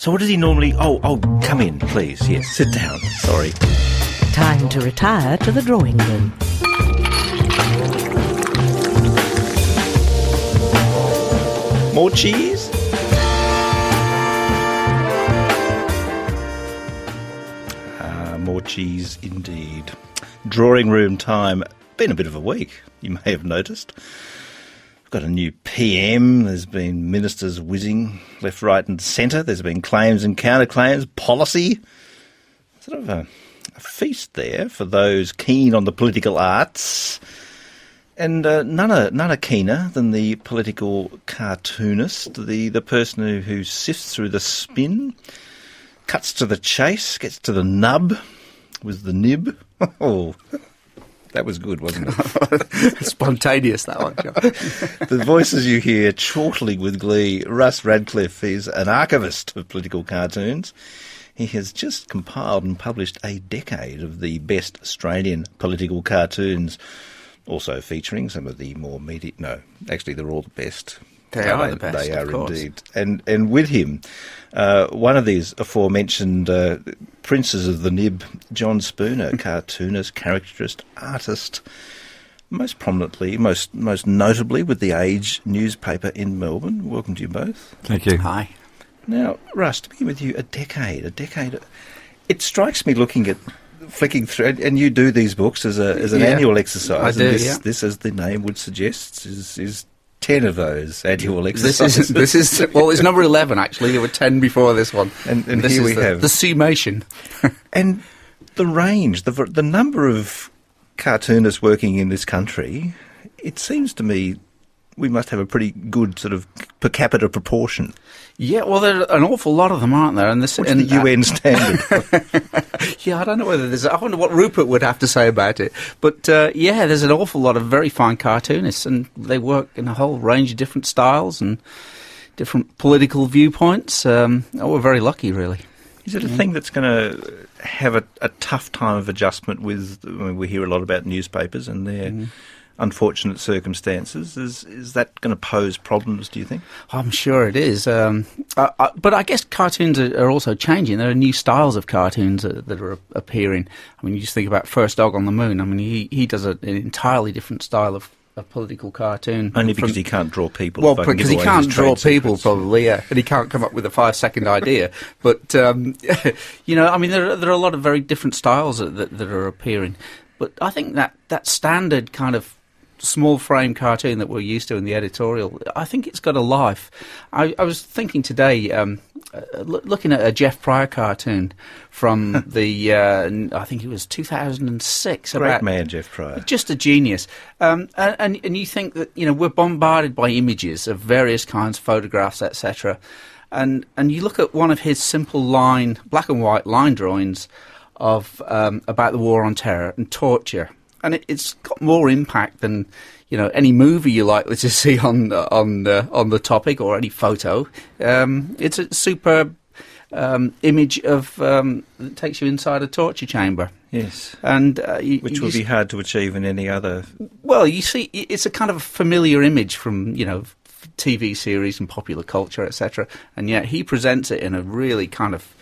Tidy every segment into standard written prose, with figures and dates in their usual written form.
So what does he normally... Oh, come in, please. Yes, sit down. Sorry. Time to retire to the drawing room. More cheese? More cheese indeed. Drawing room time. Been a bit of a week, you may have noticed. We've got a new PM, there's been ministers whizzing left, right and centre, there's been claims and counterclaims, policy. Sort of a feast there for those keen on the political arts. And none are keener than the political cartoonist, the person who sifts through the spin, cuts to the chase, gets to the nub with the nib. Oh, that was good, wasn't it? Spontaneous, that one, John. The voices you hear chortling with glee. Russ Radcliffe is an archivist of political cartoons. He has just compiled and published a decade of the best Australian political cartoons, also featuring some of the more media... No, actually, they're all the best. They are the best, They are of course. indeed. And with him, one of these aforementioned princes of the nib, John Spooner, cartoonist, caricaturist, artist, most prominently, most notably with the Age newspaper in Melbourne. Welcome to you both. Thank you. Hi. Now, Russ, to be with you, a decade. It strikes me looking at flicking through, and you do these books as an annual exercise. I do, and this, yeah. This, as the name would suggest, is 10 of those annual exercises. This is well, it's number 11 actually. There were 10 before this one, and this here is we have the summation. And the range, the number of cartoonists working in this country. It seems to me we must have a pretty good sort of per capita proportion. Yeah, well, there are an awful lot of them, aren't there? And this, What's the UN standard? Yeah, I don't know whether there's... I wonder what Rupert would have to say about it. But, yeah, there's an awful lot of very fine cartoonists, and they work in a whole range of different styles and different political viewpoints. We're very lucky, really. Is it a thing that's going to have a tough time of adjustment with... I mean, we hear a lot about newspapers and their unfortunate circumstances. Is that going to pose problems, do you think? I'm sure it is. But I guess cartoons are also changing. There are new styles of cartoons that are appearing. I mean, you just think about First Dog on the Moon. I mean, he does an entirely different style of political cartoon. Only because he can't draw people. Well, because he can't draw people, probably, yeah. And he can't come up with a 5-second idea. But, you know, I mean, there are a lot of very different styles that are appearing. But I think that standard kind of small frame cartoon that we're used to in the editorial, I think it's got a life. I was thinking today, looking at a Jeff Pryor cartoon from the, I think it was 2006. Great man, Jeff Pryor. Just a genius. And you think that, you know, we're bombarded by images of various kinds, photographs, etc. And you look at one of his simple black and white line drawings of about the war on terror and torture. And it's got more impact than, you know, any movie you're likely to see on the topic or any photo. It's a superb image of that takes you inside a torture chamber. Yes, and which would be hard to achieve in any other. Well, you see, it's a kind of familiar image from, you know, TV series and popular culture, etc. And yet he presents it in a really kind of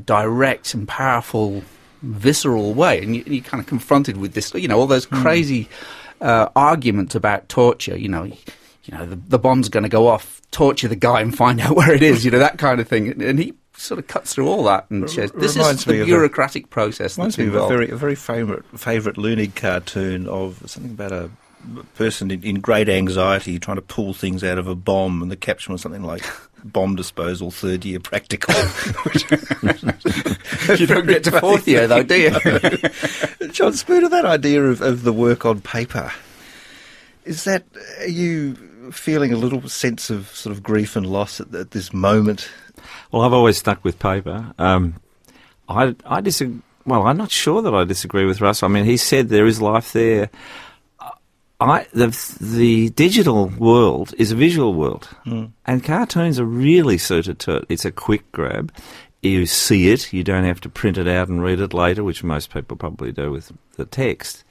direct and powerful, visceral way, and you're kind of confronted with this, you know, all those crazy arguments about torture. You know, the bomb's going to go off, torture the guy and find out where it is. You know, that kind of thing. And he sort of cuts through all that and says, "This is the bureaucratic process." Reminds me of a very favourite Loonig cartoon of something about a person in great anxiety trying to pull things out of a bomb, and the caption was something like "Bomb disposal, 3rd year practical." You don't get to 4th year, though, do you? John Spooner, that idea of the work on paper, are you feeling a little sense of sort of grief and loss at this moment? Well, I've always stuck with paper. I disagree. Well, I'm not sure that I disagree with Russ. I mean, he said there is life there. The digital world is a visual world, and cartoons are really suited to it. It's a quick grab. You see it. You don't have to print it out and read it later, which most people probably do with the text.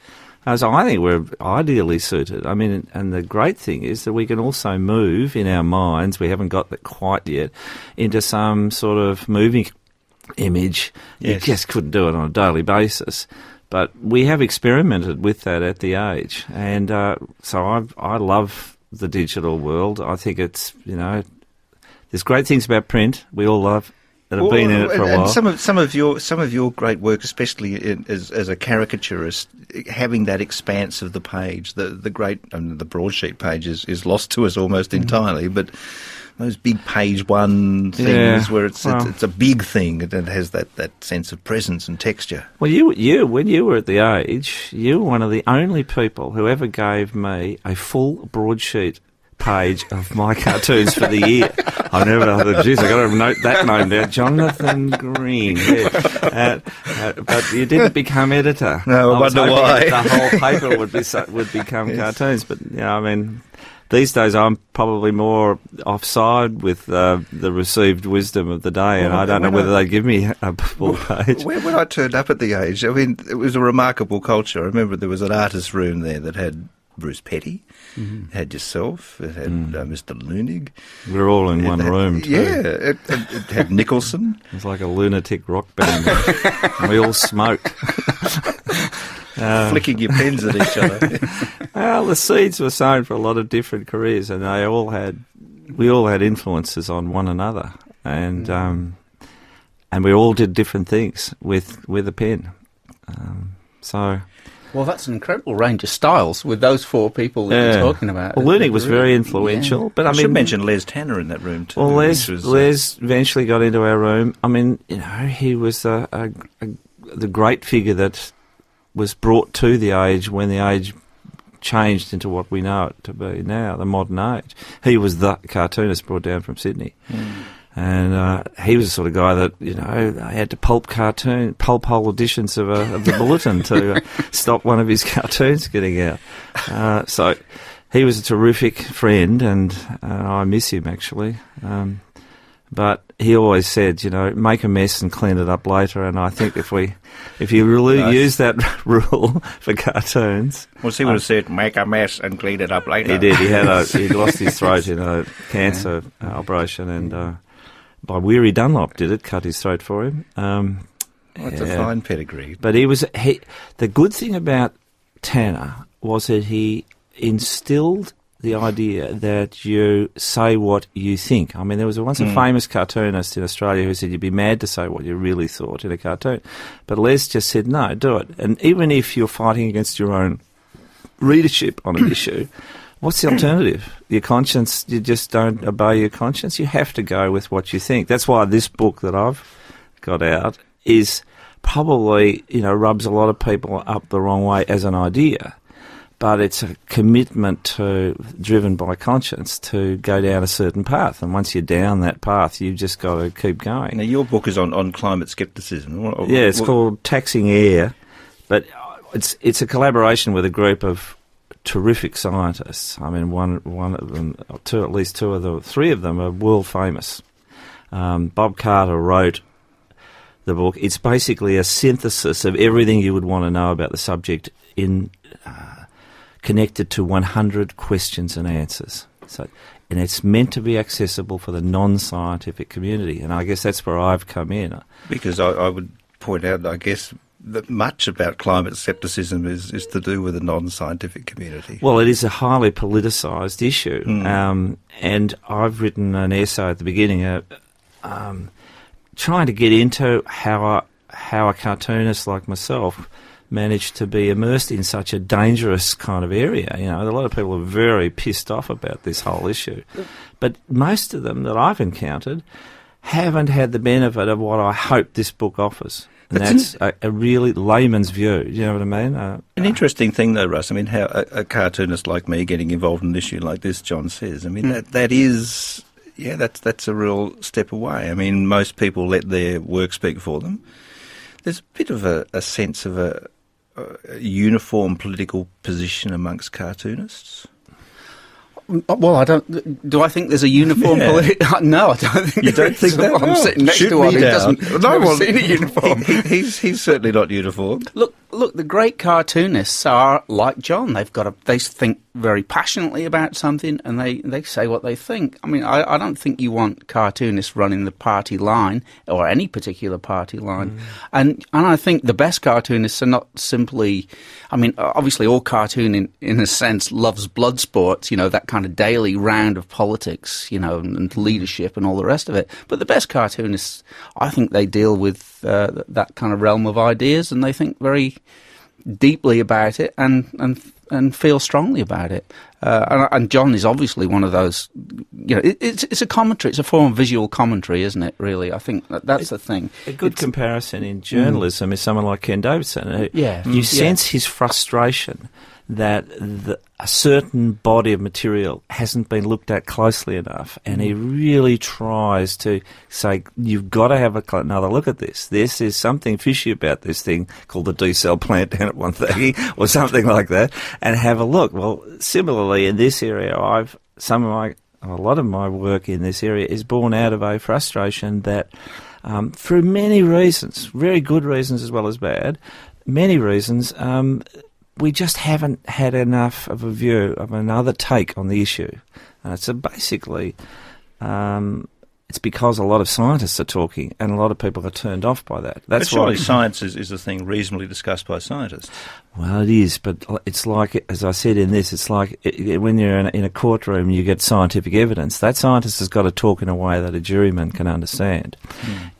So I think we're ideally suited. I mean, and the great thing is that we can also move in our minds, we haven't got that quite yet, into some sort of moving image. Yes. You just couldn't do it on a daily basis. But we have experimented with that at the age. And so I love the digital world. I think it's, there's great things about print we all love that have been in it for a while. And some of your great work, especially as a caricaturist, having that expanse of the page, the great the broadsheet page is lost to us almost entirely, but those big page one things where it's a big thing that has that sense of presence and texture. Well, you when you were at the age, you were one of the only people who ever gave me a full broadsheet page of my cartoons for the year. I never thought, geez, I got to note that name down, Jonathan Green. Yeah. But you didn't become editor. No, I wonder why. The whole paper would become cartoons. But I mean, these days I'm probably more offside with the received wisdom of the day, and I don't know whether they give me a full page. When I turned up at the age, I mean, it was a remarkable culture. I remember there was an artist's room there that had Bruce Petty, had yourself, it had Mr. Lunig. We're all in one room too. Yeah, it had Nicholson. It was like a lunatic rock band. And we all smoked. Flicking your pens at each other. Well, the seeds were sown for a lot of different careers, and we all had influences on one another, and we all did different things with a pen. Well, that's an incredible range of styles with those four people that you're talking about. Well, Lunig was very influential, but I mean, should mention Les Tanner in that room too. Well, Les eventually got into our room. I mean, he was the great figure that was brought to the age when the age changed into what we know it to be now, the modern age. He was the cartoonist brought down from Sydney. And he was the sort of guy that, they had to pulp whole editions of the Bulletin to stop one of his cartoons getting out. So he was a terrific friend, and I miss him, actually. But he always said, make a mess and clean it up later. And I think if you really use that rule for cartoons... Well, he would have said, make a mess and clean it up later. He did. He lost his throat in a cancer operation, and... by Weary Dunlop did it, cut his throat for him. That's a fine pedigree. But the good thing about Tanner was that he instilled the idea that you say what you think. I mean, there was once a famous cartoonist in Australia who said you'd be mad to say what you really thought in a cartoon. But Les just said, no, do it. And even if you're fighting against your own readership on an issue... What's the alternative? Your conscience, you just don't obey your conscience. You have to go with what you think. That's why this book that I've got out is probably, rubs a lot of people up the wrong way as an idea. But it's a commitment driven by conscience to go down a certain path. And once you're down that path, you've just got to keep going. Now, your book is on climate scepticism. Yeah, it's called Taxing Air. But it's a collaboration with a group of terrific scientists. I mean, one of them, three of them are world famous. Bob Carter wrote the book. It's basically a synthesis of everything you would want to know about the subject connected to 100 questions and answers. And it's meant to be accessible for the non-scientific community. And I guess that's where I've come in. Because I would point out, I guess, that much about climate scepticism is to do with the non-scientific community. Well, it is a highly politicised issue, and I've written an essay at the beginning trying to get into how a cartoonist like myself managed to be immersed in such a dangerous kind of area. A lot of people are very pissed off about this whole issue, but most of them that I've encountered haven't had the benefit of what I hope this book offers. And that's a really layman's view, you know what I mean? An interesting thing, though, Russ, I mean, how a cartoonist like me getting involved in an issue like this, John says, I mean, that is, that's a real step away. I mean, most people let their work speak for them. There's a bit of a sense of a uniform political position amongst cartoonists. Well, I don't. Do I think there's a uniform? No, I don't think. You don't think that? I'm sitting next to one who doesn't. Never seen a uniform. He's certainly not uniform. Look, look, the great cartoonists are like John. They think very passionately about something, and they say what they think. I mean, I don't think you want cartoonists running the party line or any particular party line. And I think the best cartoonists are not simply, I mean, obviously all cartoon in a sense loves blood sports, that kind of daily round of politics, and leadership and all the rest of it. But the best cartoonists, I think they deal with that kind of realm of ideas, and they think very deeply about it and feel strongly about it. And John is obviously one of those. It's a commentary. It's a form of visual commentary, isn't it? Really, I think that's the thing. A good comparison in journalism is someone like Ken Davidson. You sense his frustration that a certain body of material hasn't been looked at closely enough, and he really tries to say, you've got to have another look at this. This is something fishy about this thing called the D-cell plant down at 130 or something like that, and have a look. Well, similarly, in this area, a lot of my work in this area is born out of a frustration that, for many reasons, very good reasons as well as bad, many reasons, we just haven't had enough of a view of another take on the issue. So basically, it's because a lot of scientists are talking and a lot of people are turned off by that. That's why science is a thing reasonably discussed by scientists. Well, it is, but it's like, as I said in this, it's like when you're in a courtroom, you get scientific evidence. That scientist has got to talk in a way that a juryman can understand.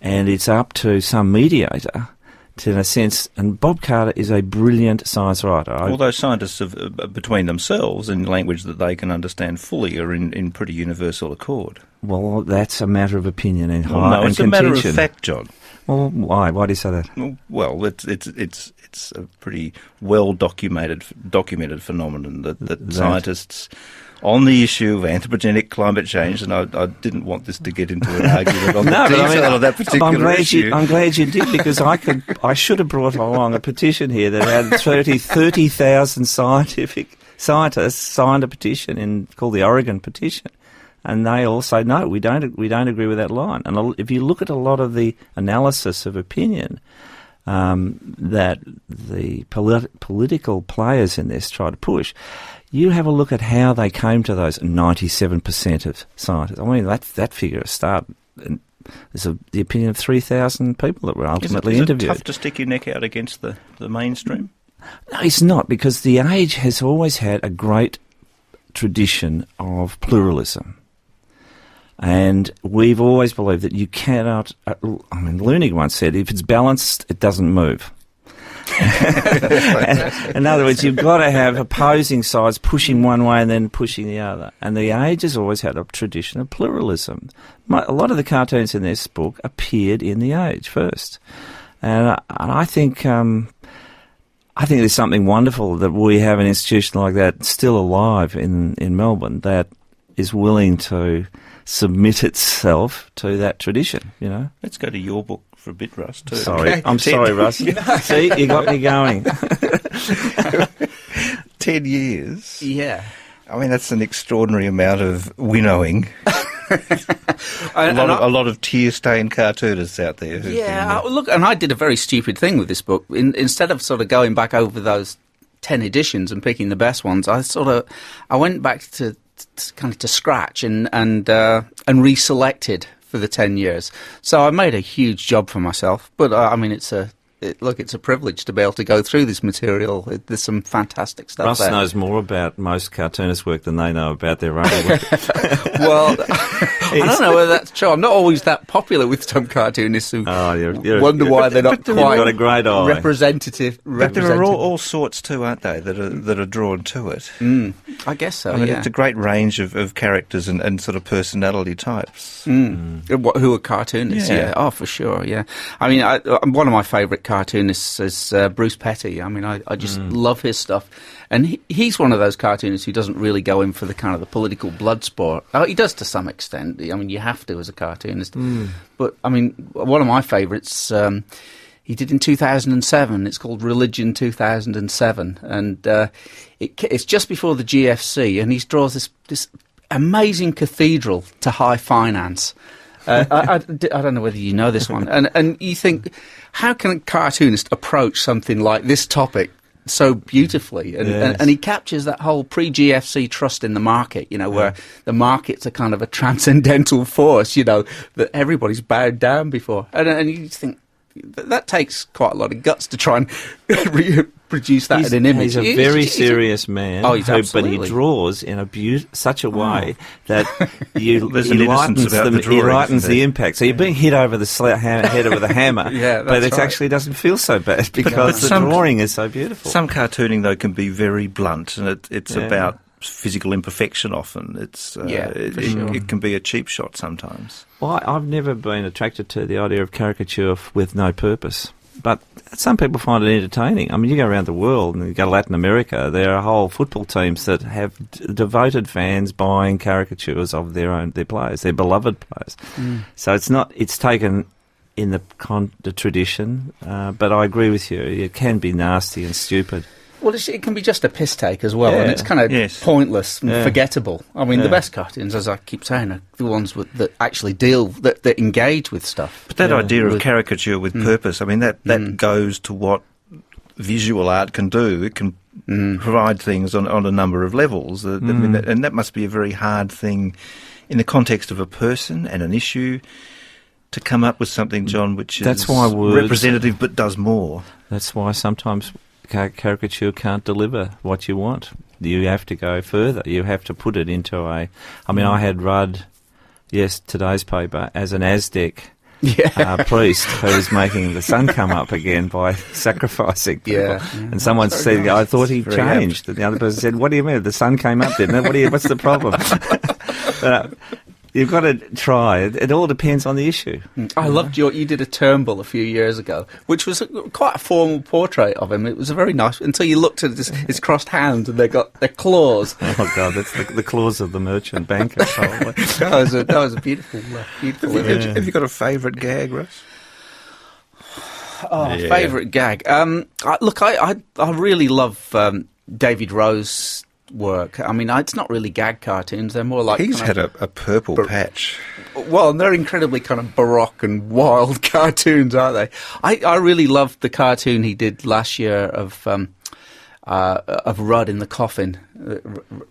And it's up to some mediator in a sense, and Bob Carter is a brilliant science writer. Although scientists between themselves in language that they can understand fully are in pretty universal accord. Well, that's a matter of opinion and it's a matter of fact, John. Well, why? Why do you say that? Well, it's a pretty well documented phenomenon that scientists on the issue of anthropogenic climate change, and I didn't want this to get into an argument on the detail of that particular issue. I'm glad you did, because I should have brought along a petition here that had 30,000 scientists signed a petition called the Oregon Petition, and they all say no, we don't agree with that line. And if you look at a lot of the analysis of opinion that the political players in this try to push, you have a look at how they came to those 97% of scientists. I mean, that figure started. There's the opinion of 3,000 people that were ultimately interviewed. Is it tough to stick your neck out against the mainstream? No, it's not, because the age has always had a great tradition of pluralism. And we've always believed that you cannot... Leunig once said, if it's balanced, it doesn't move. In other words, you've got to have opposing sides pushing one way and then pushing the other. And the Age has always had a tradition of pluralism. A lot of the cartoons in this book appeared in the Age first. And I think there's something wonderful that we have an institution like that still alive in Melbourne that is willing to submit itself to that tradition, Let's go to your book for a bit, Russ, too. Sorry. Okay. I'm sorry, Russ. See, you got me going. 10 years? Yeah. I mean, that's an extraordinary amount of winnowing. a lot of tear-stained cartoonists out there. Look, and I did a very stupid thing with this book. Instead of sort of going back over those 10 editions and picking the best ones, I went back to scratch and reselected for the 10 years. So I made a huge job for myself. But it's a privilege to be able to go through this material. There's some fantastic stuff Russ there. knows more about most cartoonists' work than they know about their own work. Well, I don't know whether that's true. I'm not always that popular with some cartoonists who wonder why they're not quite got a great eye. representative. But there are all sorts too, aren't they, that are drawn to it? I guess so, I mean, it's a great range of characters and sort of personality types. Who are cartoonists, yeah. Oh, for sure, yeah. I mean, one of my favourite cartoonists is Bruce Petty. I mean, I just love his stuff. And he's one of those cartoonists who doesn't really go in for the kind of the political blood sport. He does to some extent. I mean, you have to as a cartoonist. But, I mean, one of my favourites, he did in 2007. It's called Religion 2007. And it's just before the GFC. And he draws this amazing cathedral to high finance. I don't know whether you know this one. And you think, how can a cartoonist approach something like this topic so beautifully? And he captures that whole pre-GFC trust in the market, where the market's a kind of a transcendental force, that everybody's bowed down before. And you think, that takes quite a lot of guts to try and reproduce that in an image. He's a very serious man, but he draws in such a way that he lightens the impact. So you're being hit over the head with a hammer, but it actually doesn't feel so bad because the drawing is so beautiful. Some cartooning, though, can be very blunt, and it's about physical imperfection often. It can be a cheap shot sometimes. Well, I've never been attracted to the idea of caricature with no purpose. But some people find it entertaining. I mean, you go around the world and you go to Latin America, there are whole football teams that have devoted fans buying caricatures of their players, their beloved players. So it's taken in the tradition, but I agree with you, it can be nasty and stupid. Well, it can be just a piss take as well, and it's kind of pointless and forgettable. I mean, the best cartoons, as I keep saying, are the ones that actually that engage with stuff. But that idea of caricature with purpose, I mean, that goes to what visual art can do. It can provide things on a number of levels, and that must be a very hard thing in the context of a person and an issue to come up with something, John, which is representative but does more. That's why sometimes caricature can't deliver what you want. You have to go further. You have to put it into I had Rudd, today's paper, as an Aztec priest who's making the sun come up again by sacrificing people. And someone said, I thought he changed. And the other person said, what do you mean? The sun came up, didn't it? What's the problem? You've got to try. It all depends on the issue. I loved you did a Turnbull a few years ago, which was quite a formal portrait of him. It was a very nice, until you looked at his crossed hands and they got their claws. Oh, God, that's the claws of the merchant banker, probably. that was a beautiful image. Have you got a favourite gag, Russ? Favourite gag. I really love David Rowe's work. I mean, it's not really gag cartoons. They're more like... He's had a purple patch. Well, and they're incredibly kind of baroque and wild cartoons, aren't they? I really loved the cartoon he did last year of Rudd in the coffin.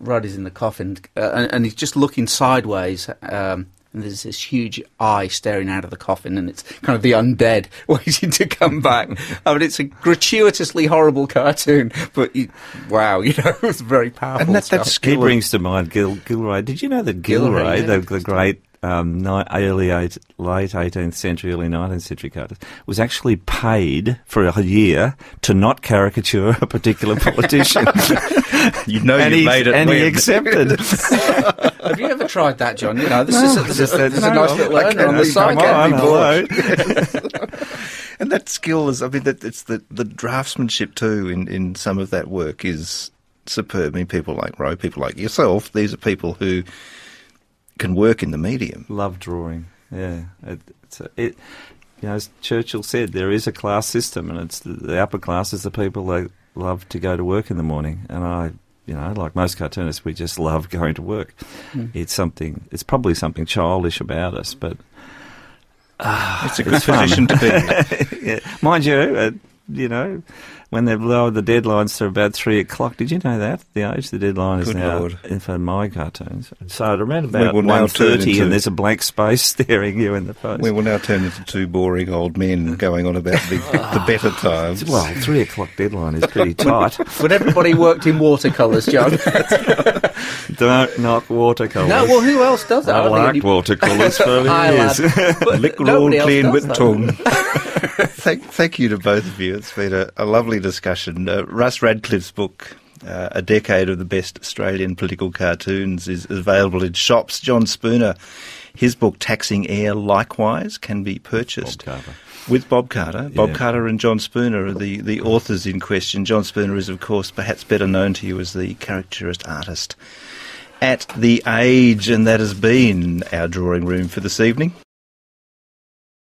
Rudd is in the coffin, and he's just looking sideways, and there's this huge eye staring out of the coffin, and it's kind of the undead waiting to come back. I mean, it's a gratuitously horrible cartoon, but it's very powerful. And that he brings to mind Gilray. Did you know that Gilray, the great late 18th century, early 19th century cartoonist, was actually paid for a year to not caricature a particular politician? You made it, and he accepted. Have you ever tried that, John? This is a nice little earner on the side. And that skill is, it's the draftsmanship too in some of that work is superb. I mean, people like Rowe, people like yourself, these are people who can work in the medium. Love drawing, as Churchill said, there is a class system, and it's the upper class is the people that love to go to work in the morning, and like most cartoonists, we just love going to work. It's probably something childish about us, but it's a good position to be in. Mind you, when they've lowered the deadlines to about 3 o'clock, did you know that? The deadline is now for my cartoons. So at around about 1:30 and there's a blank space staring you in the face. We will now turn into two boring old men going on about the better times. Well, 3 o'clock deadline is pretty tight. But everybody worked in watercolours, John. Don't knock watercolours. No, well, who else does that? I like watercolours for years. Liquid all clean with tongue. Thank you to both of you. It's been a lovely discussion. Russ Radcliffe's book, A Decade of the Best Australian Political Cartoons, is available in shops. John Spooner, his book, Taxing Air, likewise, can be purchased. With Bob Carter. Bob Carter and John Spooner are the authors in question. John Spooner is, of course, perhaps better known to you as the caricaturist artist at The Age, and that has been our drawing room for this evening.